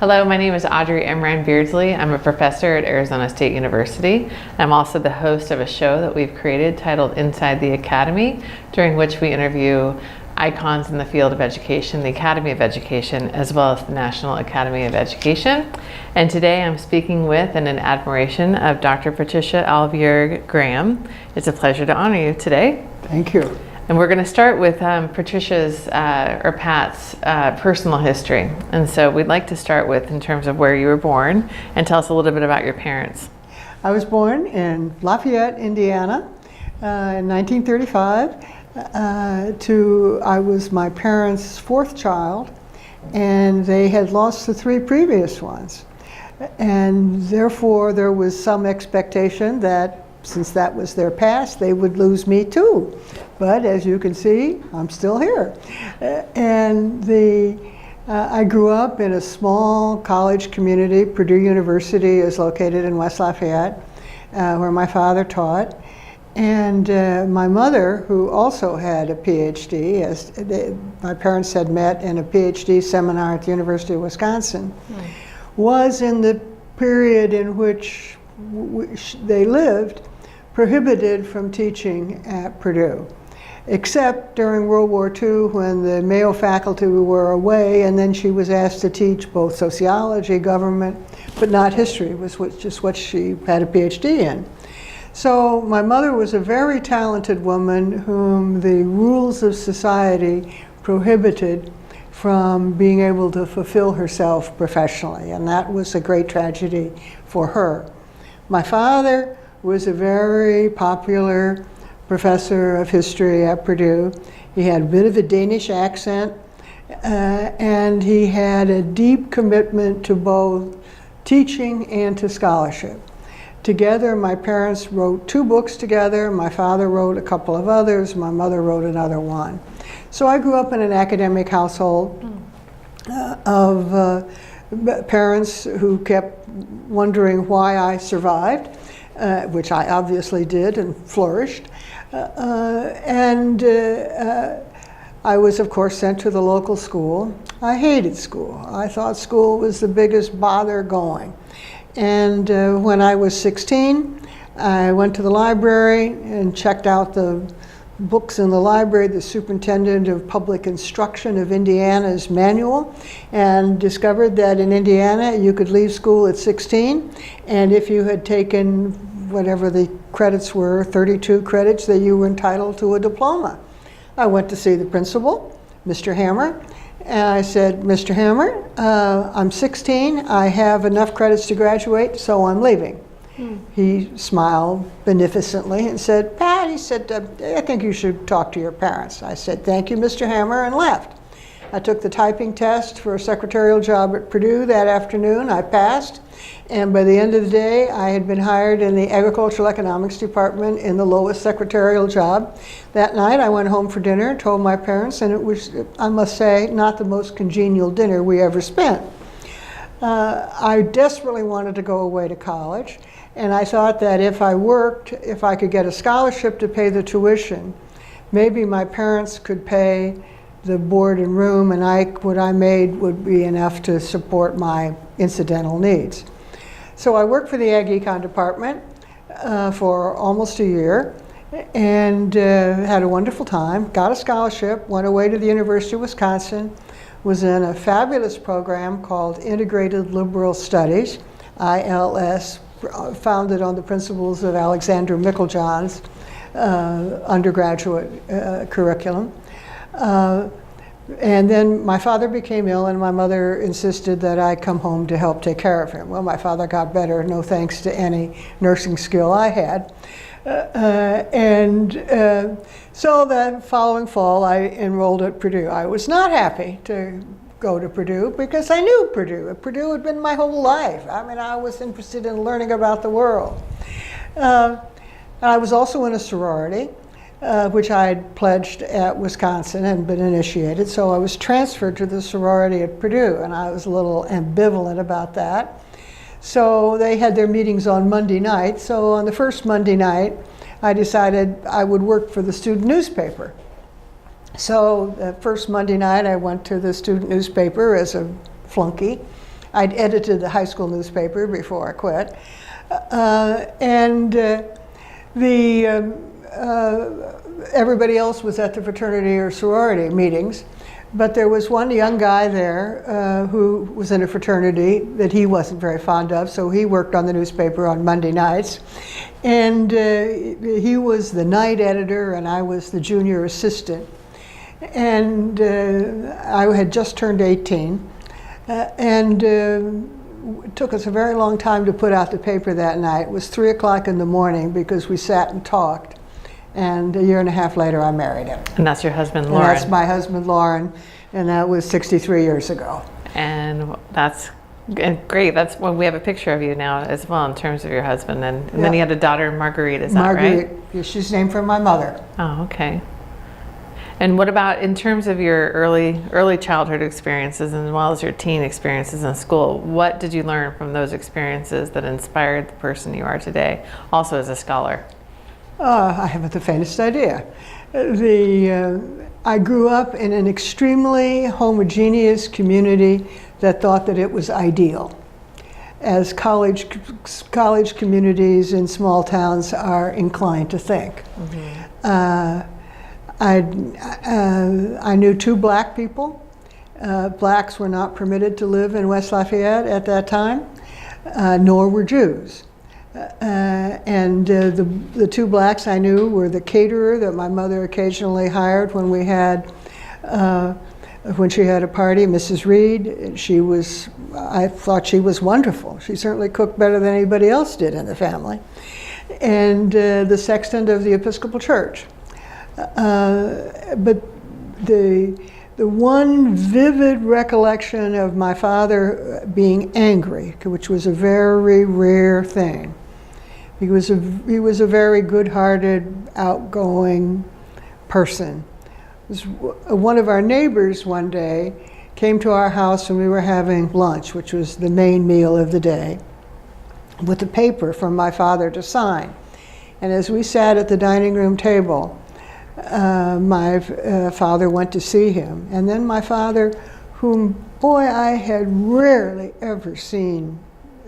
Hello, my name is Audrey Imran Beardsley. I'm a professor at Arizona State University. I'm also the host of a show that we've created titled Inside the Academy, during which we interview icons in the field of education, the Academy of Education, as well as the National Academy of Education. And today I'm speaking with and in admiration of Dr. Patricia Albjerg Graham. It's a pleasure to honor you today. Thank you. And we're going to start with Patricia's, or Pat's, personal history. And so we'd like to start with in terms of where you were born, and tell us a little bit about your parents. I was born in Lafayette, Indiana, in 1935. I was my parents' fourth child, and they had lost the three previous ones. And therefore, there was some expectation that since that was their past, they would lose me too. But as you can see, I'm still here. I grew up in a small college community. Purdue University is located in West Lafayette, where my father taught. And my mother, who also had a PhD, my parents had met in a PhD seminar at the University of Wisconsin, was in the period in which they lived prohibited from teaching at Purdue, except during World War II when the male faculty were away, and then she was asked to teach both sociology, government, but not history, was just what she had a PhD in. So my mother was a very talented woman whom the rules of society prohibited from being able to fulfill herself professionally, and that was a great tragedy for her. My father was a very popular professor of history at Purdue. He had a bit of a Danish accent, and he had a deep commitment to both teaching and to scholarship. Together, my parents wrote 2 books together. My father wrote a couple of others. My mother wrote another one. So I grew up in an academic household of parents who kept wondering why I survived, which I obviously did and flourished. I was, of course, sent to the local school. I hated school. I thought school was the biggest bother going. And when I was 16, I went to the library and checked out the books in the library, the Superintendent of Public Instruction of Indiana's manual, and discovered that in Indiana you could leave school at 16, and if you had taken whatever the credits were, 32 credits, that you were entitled to a diploma. I went to see the principal, Mr. Hammer, and I said, Mr. Hammer, I'm 16, I have enough credits to graduate, so I'm leaving. He smiled beneficently and said, Pat, he said, I think you should talk to your parents. I said, thank you, Mr. Hammer, and left. I took the typing test for a secretarial job at Purdue that afternoon. I passed, and by the end of the day, I had been hired in the agricultural economics department in the lowest secretarial job. That night, I went home for dinner, told my parents, and it was, I must say, not the most congenial dinner we ever spent. I desperately wanted to go away to college, and I thought that if I worked, if I could get a scholarship to pay the tuition, maybe my parents could pay the board and room, and what I made would be enough to support my incidental needs. So I worked for the Ag Econ department for almost a year, and had a wonderful time, got a scholarship, went away to the University of Wisconsin, was in a fabulous program called Integrated Liberal Studies, ILS, founded on the principles of Alexander Meiklejohn's undergraduate curriculum. And then my father became ill, and my mother insisted that I come home to help take care of him. Well, my father got better, no thanks to any nursing skill I had. So that following fall, I enrolled at Purdue. I was not happy to go to Purdue because I knew Purdue. Purdue had been my whole life. I mean, I was interested in learning about the world. I was also in a sorority, which I had pledged at Wisconsin and been initiated. So I was transferred to the sorority at Purdue, and I was a little ambivalent about that. So they had their meetings on Monday night. So on the first Monday night, I decided I would work for the student newspaper. So the first Monday night, I went to the student newspaper as a flunky, I'd edited the high school newspaper before I quit. Everybody else was at the fraternity or sorority meetings, but there was one young guy there who was in a fraternity that he wasn't very fond of, so he worked on the newspaper on Monday nights. And he was the night editor, and I was the junior assistant. And I had just turned 18, it took us a very long time to put out the paper that night. It was 3 o'clock in the morning because we sat and talked. And a year and a half later, I married him. And that's your husband, Lauren? And that's my husband, Lauren, and that was 63 years ago. And that's great. That's when we have a picture of you now as well in terms of your husband. And then you had a daughter, Marguerite, is that right? Marguerite, yeah, she's named for my mother. Oh, okay. And what about in terms of your early childhood experiences as well as your teen experiences in school? What did you learn from those experiences that inspired the person you are today, also as a scholar? I haven't the faintest idea. I grew up in an extremely homogeneous community that thought that it was ideal, as college communities in small towns are inclined to think. Mm-hmm. I knew 2 black people. Blacks were not permitted to live in West Lafayette at that time, nor were Jews. The 2 blacks I knew were the caterer that my mother occasionally hired when we had, when she had a party, Mrs. Reed. I thought she was wonderful. She certainly cooked better than anybody else did in the family. And the sexton of the Episcopal Church. But the one vivid recollection of my father being angry, which was a very rare thing. He was a very good-hearted, outgoing person. One of our neighbors one day came to our house when we were having lunch, which was the main meal of the day, with a paper from my father to sign. And as we sat at the dining room table, my father went to see him. And then my father, whom, boy, I had rarely ever seen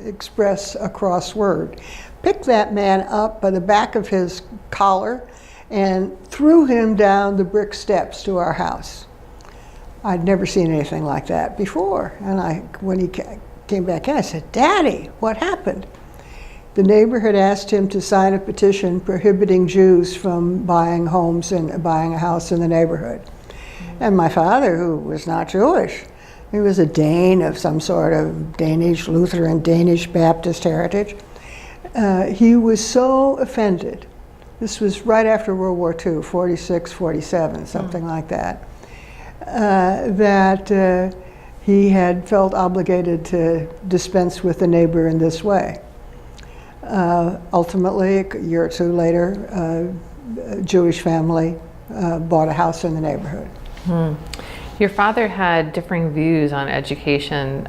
express a cross word, picked that man up by the back of his collar and threw him down the brick steps to our house. I'd never seen anything like that before. And when he came back in, I said, "Daddy, what happened?" The neighbor had asked him to sign a petition prohibiting Jews from buying homes and buying a house in the neighborhood. Mm-hmm. And my father, who was not Jewish, he was a Dane of some sort of Danish Lutheran, Danish Baptist heritage. He was so offended. This was right after World War II, 46, 47, something like that, that he had felt obligated to dispense with the neighbor in this way. Ultimately, a year or 2 later, a Jewish family bought a house in the neighborhood. Hmm. Your father had differing views on education,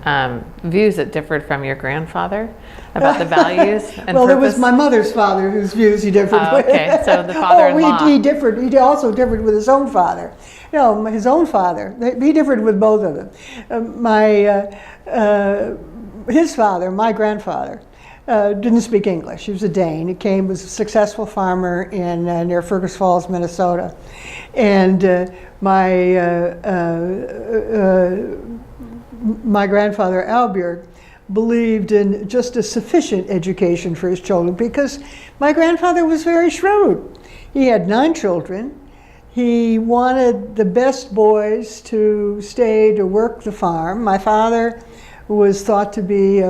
views that differed from your grandfather about the values and well, purpose? It was my mother's father whose views he differed with. Okay, so the father-in-law. He differed. He also differed with his own father. No, his own father. He differed with both of them. His father, my grandfather, didn't speak English. He was a Dane. He was a successful farmer in near Fergus Falls, Minnesota. And my grandfather, Albjerg, believed in just a sufficient education for his children because my grandfather was very shrewd. He had 9 children. He wanted the best boys to stay to work the farm. My father was thought to be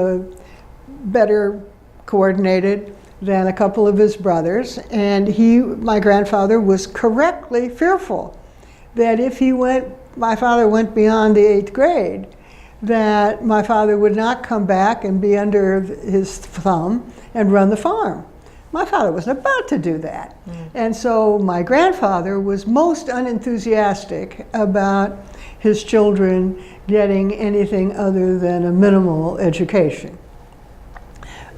better coordinated than a couple of his brothers, and my grandfather was correctly fearful that if my father went beyond the 8th grade, that my father would not come back and be under his thumb and run the farm. My father wasn't about to do that. Mm. And so my grandfather was most unenthusiastic about his children getting anything other than a minimal education.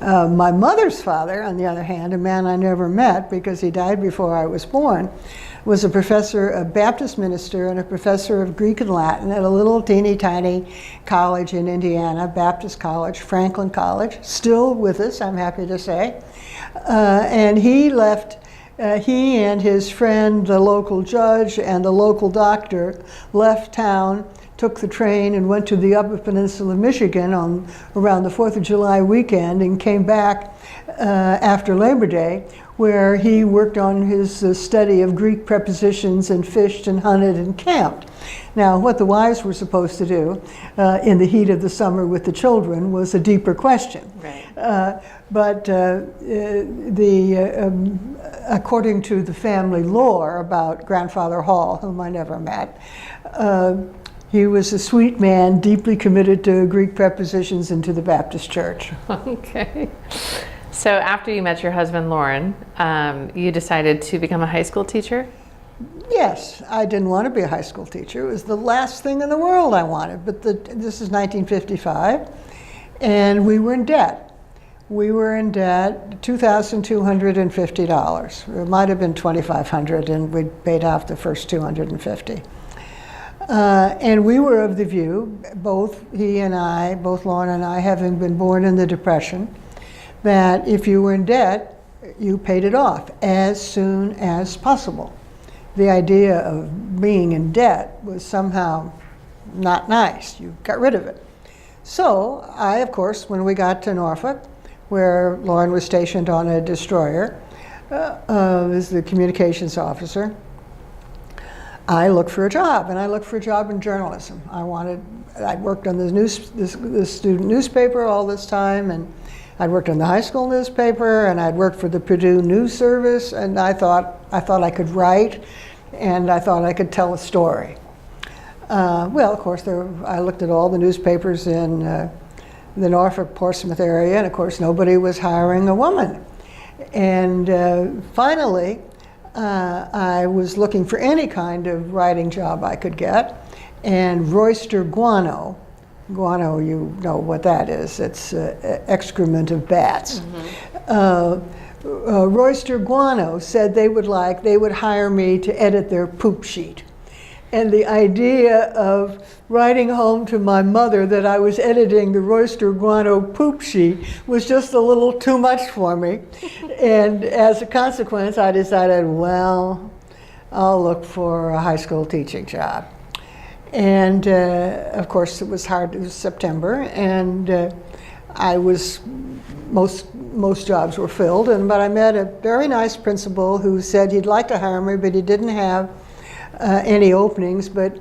My mother's father, on the other hand, a man I never met because he died before I was born, was a professor, a Baptist minister, and a professor of Greek and Latin at a little teeny tiny college in Indiana, Baptist College, Franklin College, still with us, I'm happy to say. And he left, he and his friend, the local judge, and the local doctor left town, took the train and went to the Upper Peninsula of Michigan on around the 4th of July weekend and came back after Labor Day, where he worked on his study of Greek prepositions and fished and hunted and camped. Now, what the wives were supposed to do in the heat of the summer with the children was a deeper question. Right. But according to the family lore about Grandfather Hall, whom I never met, he was a sweet man, deeply committed to Greek prepositions and to the Baptist Church. Okay. So after you met your husband, Lauren, you decided to become a high school teacher? Yes, I didn't want to be a high school teacher. It was the last thing in the world I wanted. But this is 1955, and we were in debt. We were in debt $2,250. It might have been $2,500, and we paid off the first $250. And we were of the view, both he and I, both Lauren and I, having been born in the Depression, that if you were in debt, you paid it off as soon as possible. The idea of being in debt was somehow not nice. You got rid of it. So I, of course, when we got to Norfolk, where Lauren was stationed on a destroyer as the communications officer, I looked for a job, and I looked for a job in journalism. I'd worked on the student newspaper all this time, and I'd worked on the high school newspaper, and I'd worked for the Purdue News Service, and I thought I could write, and I thought I could tell a story. Well, of course, I looked at all the newspapers in the Norfolk, Portsmouth area, and of course, nobody was hiring a woman. And finally, I was looking for any kind of writing job I could get, and roister guano, you know what that is, it's excrement of bats. Mm-hmm. Roister guano said they would hire me to edit their poop sheet. And the idea of writing home to my mother that I was editing the roister guano poop sheet was just a little too much for me. And as a consequence, I decided, well, I'll look for a high school teaching job. And of course, it was hard. It was September, and most jobs were filled. But I met a very nice principal who said he'd like to hire me, but he didn't have any openings. But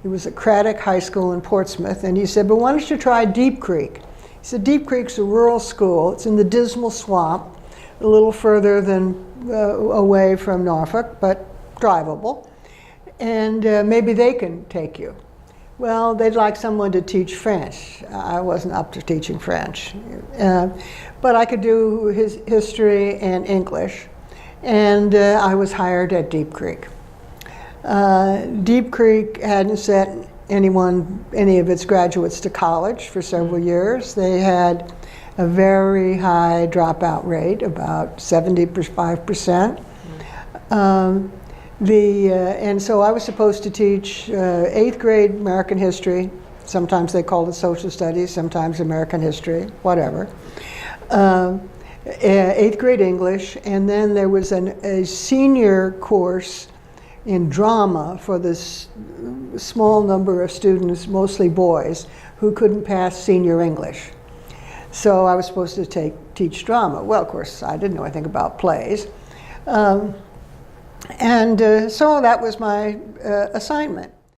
it was at Craddock High School in Portsmouth, and he said, "But why don't you try Deep Creek?" He said, "Deep Creek's a rural school. It's in the Dismal Swamp, a little further than away from Norfolk, but drivable. And maybe they can take you." Well, they'd like someone to teach French. I wasn't up to teaching French. But I could do his history and English. And I was hired at Deep Creek. Deep Creek hadn't sent any of its graduates to college for several years. They had a very high dropout rate, about 75%. And so I was supposed to teach 8th grade American history. Sometimes they called it social studies, sometimes American history, whatever. 8th grade English, and then there was a senior course in drama for this small number of students, mostly boys, who couldn't pass senior English. So I was supposed to teach drama. Well, of course, I didn't know anything about plays. So that was my assignment.